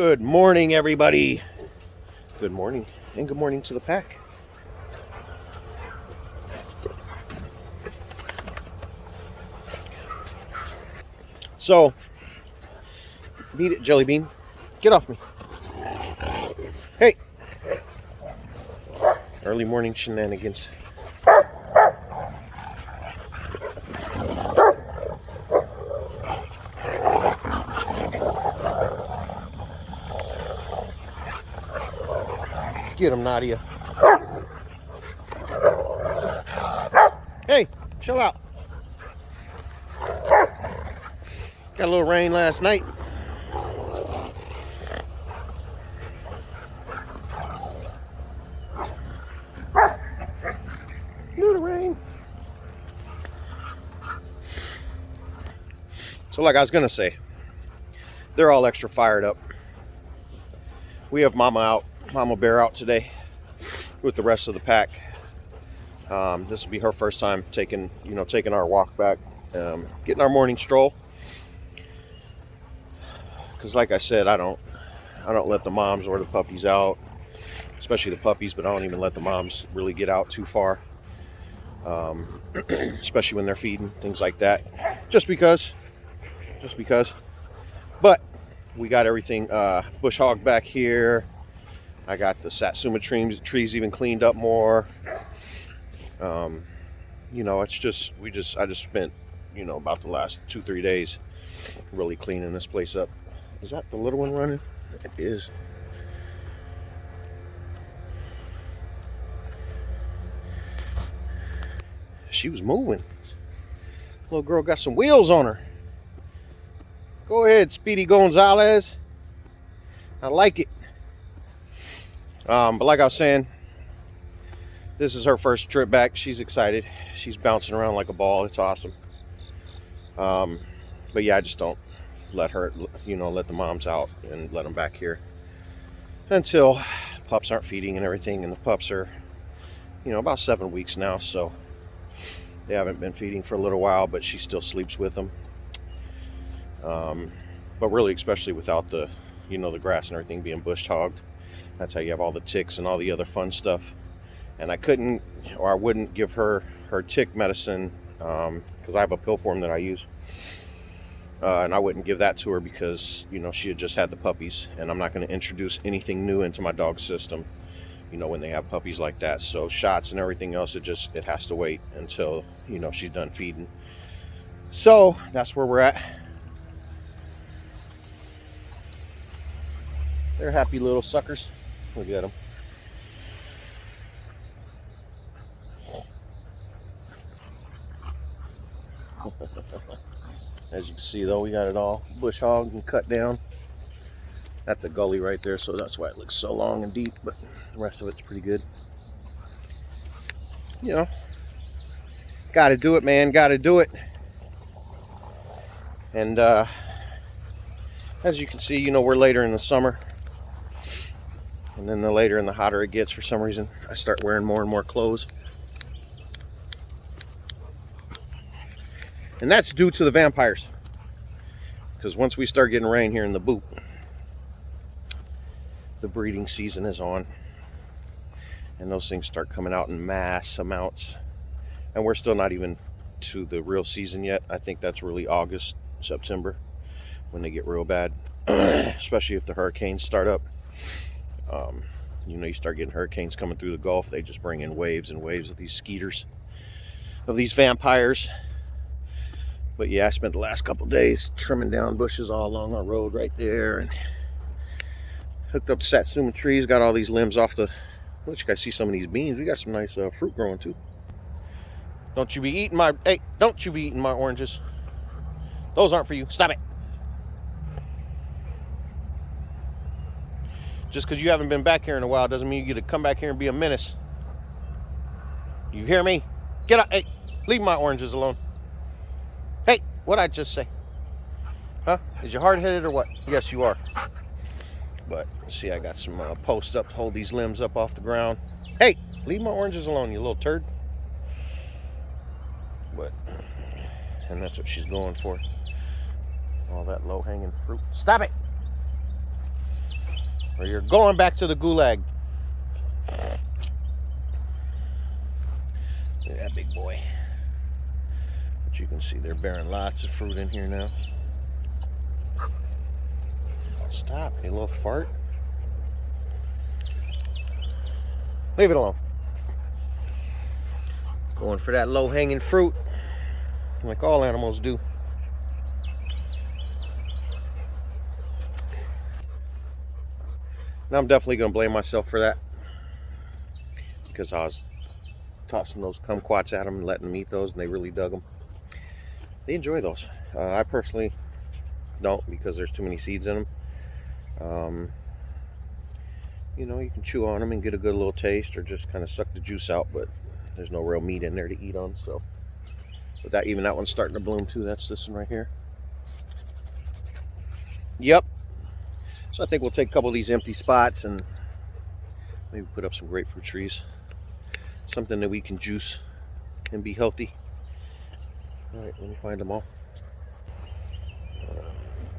Good morning, everybody. Good morning, and good morning to the pack. So, beat it, Jelly Bean. Get off me. Hey. Early morning shenanigans. Get him, Nadia. Hey, chill out. Got a little rain last night. Little rain. So like I was gonna say, they're all extra fired up. We have Mama Bear out today with the rest of the pack. This will be her first time taking our walk back, getting our morning stroll. Because like I said, I don't let the moms or the puppies out, especially the puppies, but I don't even let the moms really get out too far, especially when they're feeding, things like that. Just because. But we got everything bush hog back here. I got the satsuma trees even cleaned up more. It's just I just spent about the last 2-3 days really cleaning this place up. Is that the little one running? It is. She was moving. Little girl got some wheels on her. Go ahead, Speedy Gonzalez. I like it. But like I was saying, this is her first trip back. She's excited. She's bouncing around like a ball. It's awesome. But yeah, I just don't let the moms out and let them back here until pups aren't feeding and everything. And the pups are, about 7 weeks now, so they haven't been feeding for a little while, but she still sleeps with them. But really, especially without the, the grass and everything being bush hogged, that's how you have all the ticks and all the other fun stuff. And I wouldn't give her tick medicine because I have a pill form that I use. And I wouldn't give that to her because, she had just had the puppies, and I'm not going to introduce anything new into my dog system, when they have puppies like that. So shots and everything else, it has to wait until, she's done feeding. So that's where we're at. They're happy little suckers. Look at them. As you can see, though, we got it all bush hogged and cut down. That's a gully right there, so that's why it looks so long and deep, but the rest of it's pretty good. Gotta do it, man, gotta do it. And as you can see, we're later in the summer. And then the later and the hotter it gets, for some reason, I start wearing more and more clothes. And that's due to the vampires. Because once we start getting rain here in the boot, the breeding season is on. And those things start coming out in mass amounts. And we're still not even to the real season yet. I think that's really August, September, when they get real bad. Especially if the hurricanes start up. You start getting hurricanes coming through the Gulf. They just bring in waves and waves of these skeeters, of these vampires. But yeah, I spent the last couple days trimming down bushes all along our road right there, and hooked up the satsuma trees. Got all these limbs off the. Let you guys see some of these beans. We got some nice fruit growing too. Don't you be eating my oranges. Those aren't for you. Stop it. Just because you haven't been back here in a while doesn't mean you get to come back here and be a menace. You hear me? Get out. Hey, leave my oranges alone. Hey, what'd I just say? Huh? Is you hard-headed or what? Yes, you are. But, see, I got some posts up to hold these limbs up off the ground. Hey, leave my oranges alone, you little turd. And that's what she's going for. All that low-hanging fruit. Stop it! or you're going back to the gulag. Look at that big boy. But you can see they're bearing lots of fruit in here now. Stop, you little fart. Leave it alone. Going for that low-hanging fruit, like all animals do. Now I'm definitely going to blame myself for that, because I was tossing those kumquats at them and letting them eat those, and they really dug them. They enjoy those. I personally don't, because there's too many seeds in them. You know, you can chew on them and get a good little taste, or just kind of suck the juice out, but there's no real meat in there to eat on. So, but that, even that one's starting to bloom too. That's this one right here. Yep. So I think we'll take a couple of these empty spots and maybe put up some grapefruit trees. Something that we can juice and be healthy. All right, let me find them all. 1,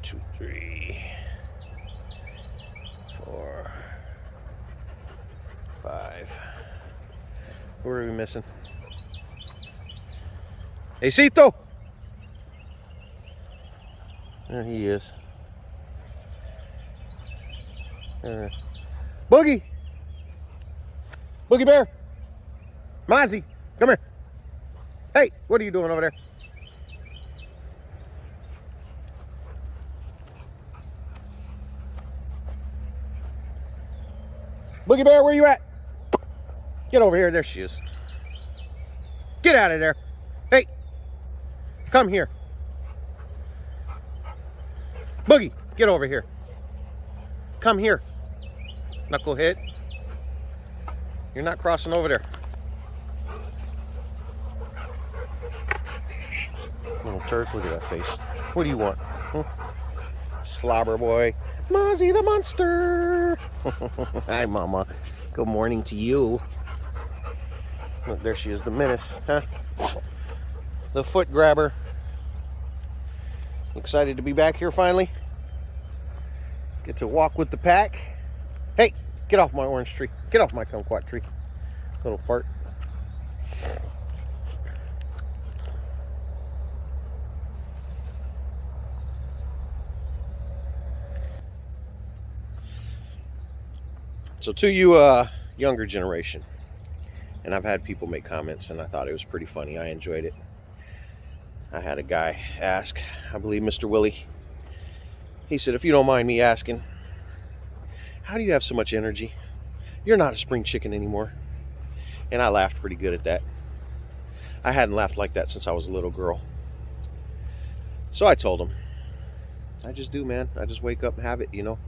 2, 3, 4, 5. Who are we missing? Hey, Cito! There he is. Boogie! Boogie Bear! Mozzie, come here. Hey, what are you doing over there? Boogie Bear, where you at? Get over here. There she is. Get out of there. Hey, come here. Boogie, get over here. Come here. Knucklehead. You're not crossing over there. Little turd, look at that face. What do you want? Huh? Slobber boy. Mozzie the monster. Hi, Mama. Good morning to you. Look, there she is, the menace, huh? The foot grabber. Excited to be back here finally. Get to walk with the pack. Hey, get off my orange tree. Get off my kumquat tree. Little fart. So to you younger generation, and I've had people make comments and I thought it was pretty funny. I enjoyed it. I had a guy ask, I believe Mr. Willie, he said, if you don't mind me asking, how do you have so much energy? You're not a spring chicken anymore. And I laughed pretty good at that. I hadn't laughed like that since I was a little girl. So I told him, I just do, man. I just wake up and have it, you know.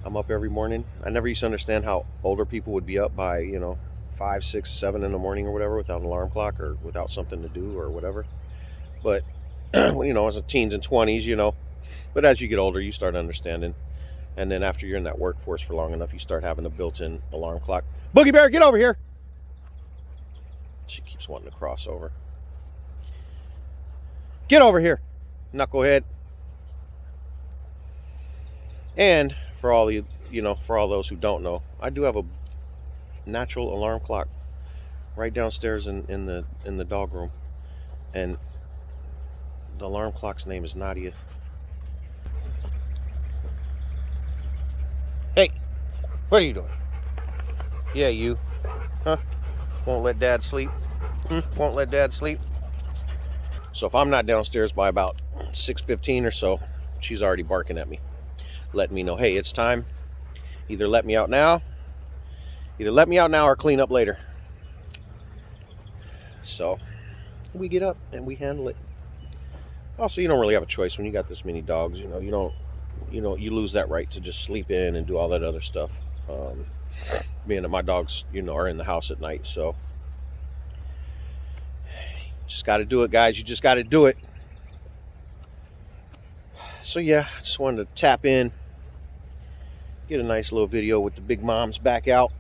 I'm up every morning. I never used to understand how older people would be up by, you know, 5, 6, 7 in the morning or whatever without an alarm clock or without something to do or whatever. But, you know, as a teens and 20s, you know. But as you get older, you start understanding. And then after you're in that workforce for long enough, you start having a built-in alarm clock. Boogie Bear, get over here. She keeps wanting to cross over. Get over here, knucklehead. And for all you know, for all those who don't know, I do have a natural alarm clock right downstairs in the dog room, and the alarm clock's name is Nadia. Hey, what are you doing? Yeah, you. Huh? Won't let Dad sleep? Won't let Dad sleep? So if I'm not downstairs by about 6:15 or so, she's already barking at me, letting me know, hey, it's time. Either let me out now or clean up later. So we get up and we handle it. Also, you don't really have a choice when you got this many dogs. You know, you lose that right to just sleep in and do all that other stuff. Being that my dogs, you know, are in the house at night, so just got to do it, guys. You just got to do it. So yeah, I just wanted to tap in, get a nice little video with the big moms back out,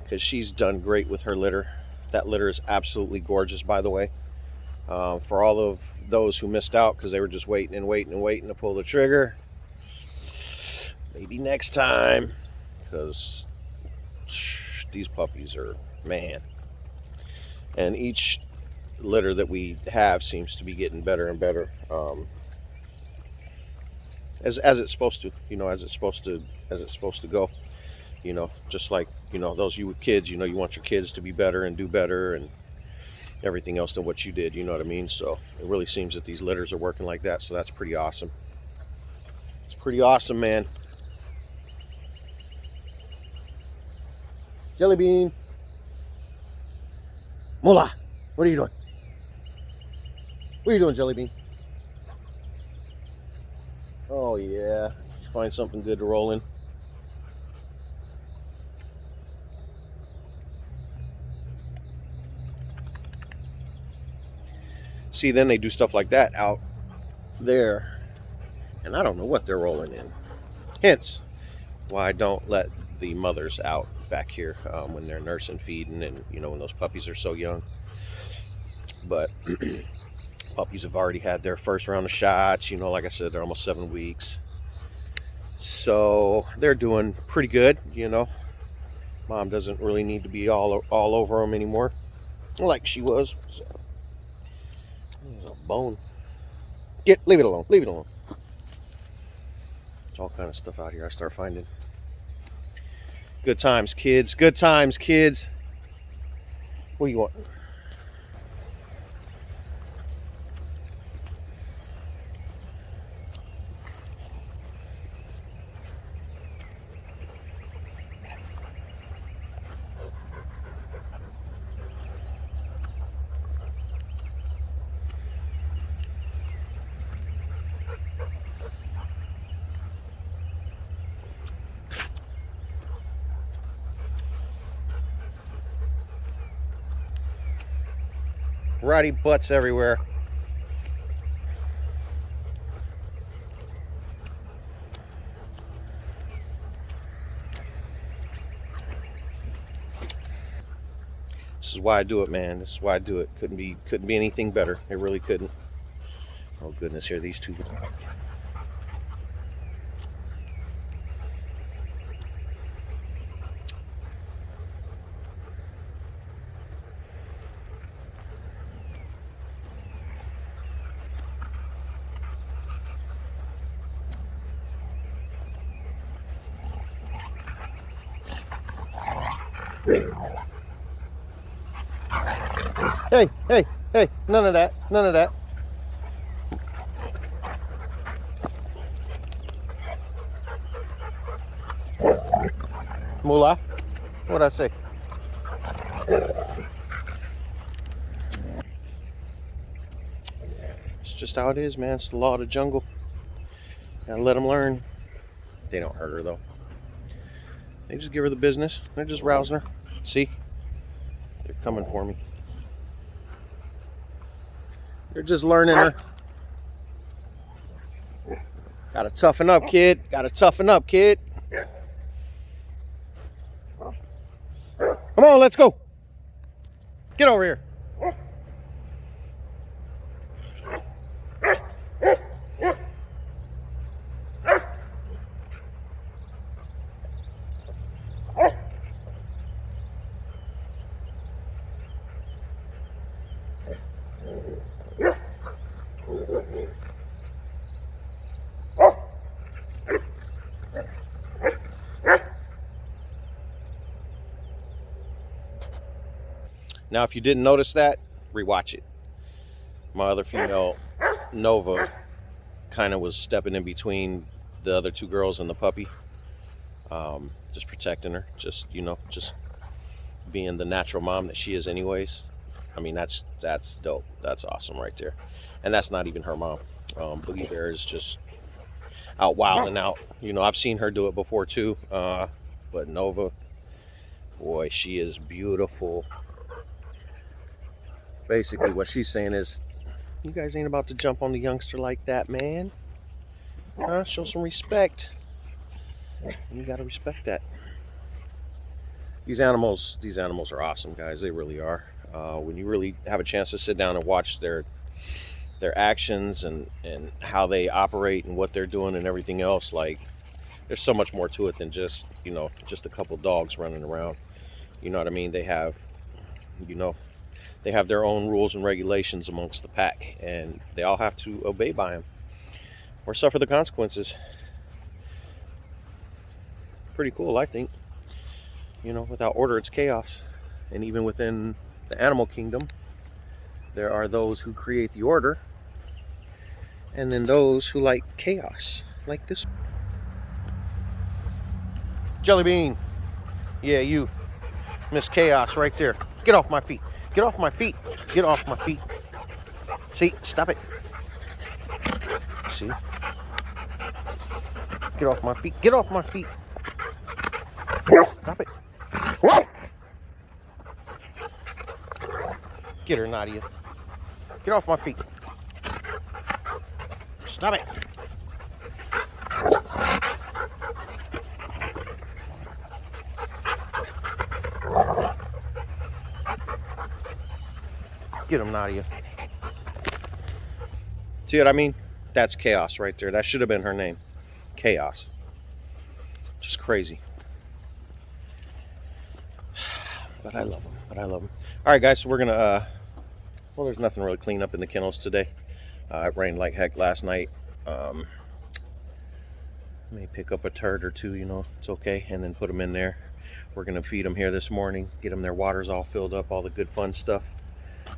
because she's done great with her litter. That litter is absolutely gorgeous, by the way. For all of those who missed out because they were just waiting to pull the trigger, maybe next time, because these puppies are, man. And each litter that we have seems to be getting better and better, as it's supposed to, as it's supposed to go. Just like, those you with kids, you want your kids to be better and do better and everything else than what you did, you know what I mean? So it really seems that these litters are working like that, so that's pretty awesome. It's pretty awesome, man. Jelly Bean. Mola, what are you doing? What are you doing, Jelly Bean? Oh yeah, did you find something good to roll in? See, then they do stuff like that out there, and I don't know what they're rolling in. Hence why I don't let the mothers out back here when they're nursing, feeding, and when those puppies are so young. But puppies have already had their first round of shots. Like I said, they're almost 7 weeks, so they're doing pretty good. Mom doesn't really need to be all over them anymore, like she was. There's a bone. Leave it alone. Leave it alone. There's all kind of stuff out here I start finding. Good times, kids. Good times, kids. What do you want? Rowdy butts everywhere. This is why I do it, man. This is why I do it. Couldn't be anything better. It really couldn't. Oh goodness, here these two. Hey, hey, hey, none of that, none of that. Moolah, what'd I say? It's just how it is, man. It's the law of the jungle. Gotta let them learn. They don't hurt her, though. They just give her the business. They're just rousing her. See? They're coming for me. They're just learning her. Gotta toughen up, kid. Gotta toughen up, kid. Come on, let's go. Get over here. Now, if you didn't notice that, rewatch it. My other female, Nova, kind of was stepping in between the other two girls and the puppy, just protecting her, just being the natural mom that she is anyways. I mean, that's dope. That's awesome right there. And that's not even her mom. Boogie Bear is just out wilding out. I've seen her do it before too, but Nova, boy, she is beautiful. Basically, what she's saying is, you guys ain't about to jump on the youngster like that, man. Show some respect. You gotta respect that. These animals are awesome, guys. They really are. When you really have a chance to sit down and watch their actions and how they operate and what they're doing and everything else, like, there's so much more to it than just, you know, just a couple dogs running around. You know what I mean? They have, you know, they have their own rules and regulations amongst the pack, and they all have to obey by them or suffer the consequences. Pretty cool, I think. You know, without order, it's chaos. And even within the animal kingdom, there are those who create the order, and then those who like chaos, like this. Jelly Bean. Yeah, you. Miss Chaos right there. Get off my feet. Get off my feet. Get off my feet. See, stop it. See? Get off my feet. Get off my feet. Stop it. Get her, Nadia. Get off my feet. Stop it. Get him, Nadia. See what I mean? That's chaos right there. That should have been her name. Chaos. Just crazy. But I love them. But I love them. All right, guys. So we're gonna. Well, there's nothing really clean up in the kennels today. It rained like heck last night. May pick up a turd or two. You know, it's okay, and then put them in there. We're gonna feed them here this morning. Get them their waters all filled up. All the good fun stuff.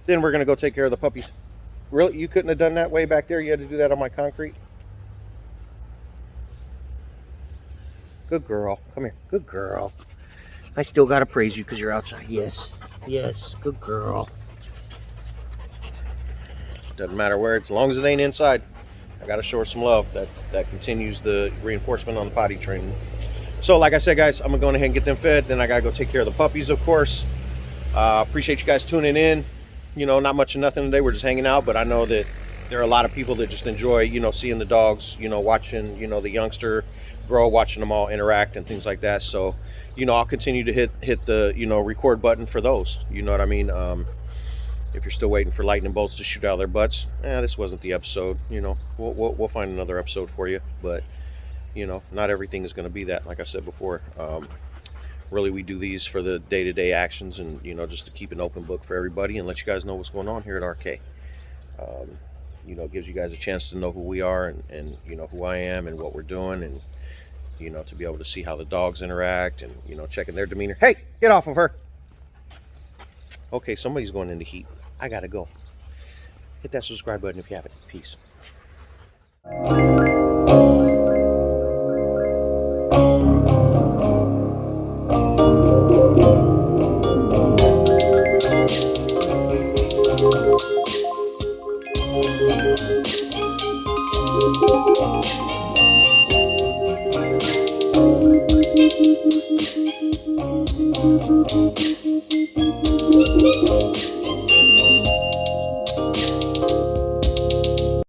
Then we're gonna go take care of the puppies. Really? You couldn't have done that way back there? You had to do that on my concrete? Good girl. Come here. Good girl. I still gotta praise you because you're outside. Yes. Yes. Good girl. Doesn't matter where, as long as it ain't inside. I gotta show her some love. That continues the reinforcement on the potty training. So like I said, guys, I'm gonna go ahead and get them fed. Then I gotta go take care of the puppies, of course. Appreciate you guys tuning in. You know, not much of nothing today. We're just hanging out, but I know that there are a lot of people that just enjoy, you know, seeing the dogs, you know, watching, you know, the youngster grow, watching them all interact and things like that. So, you know, I'll continue to hit the, you know, record button for those. You know what I mean? If you're still waiting for lightning bolts to shoot out of their butts, this wasn't the episode. You know, we'll find another episode for you. But, you know, not everything is going to be that. Like I said before, really, we do these for the day-to-day actions and, you know, just to keep an open book for everybody and let you guys know what's going on here at RK. You know, it gives you guys a chance to know who we are and, you know, who I am and what we're doing and, you know, to be able to see how the dogs interact and, you know, checking their demeanor. Hey, get off of her. Okay, somebody's going into heat. I gotta go. Hit that subscribe button if you haven't. Peace. Thank you.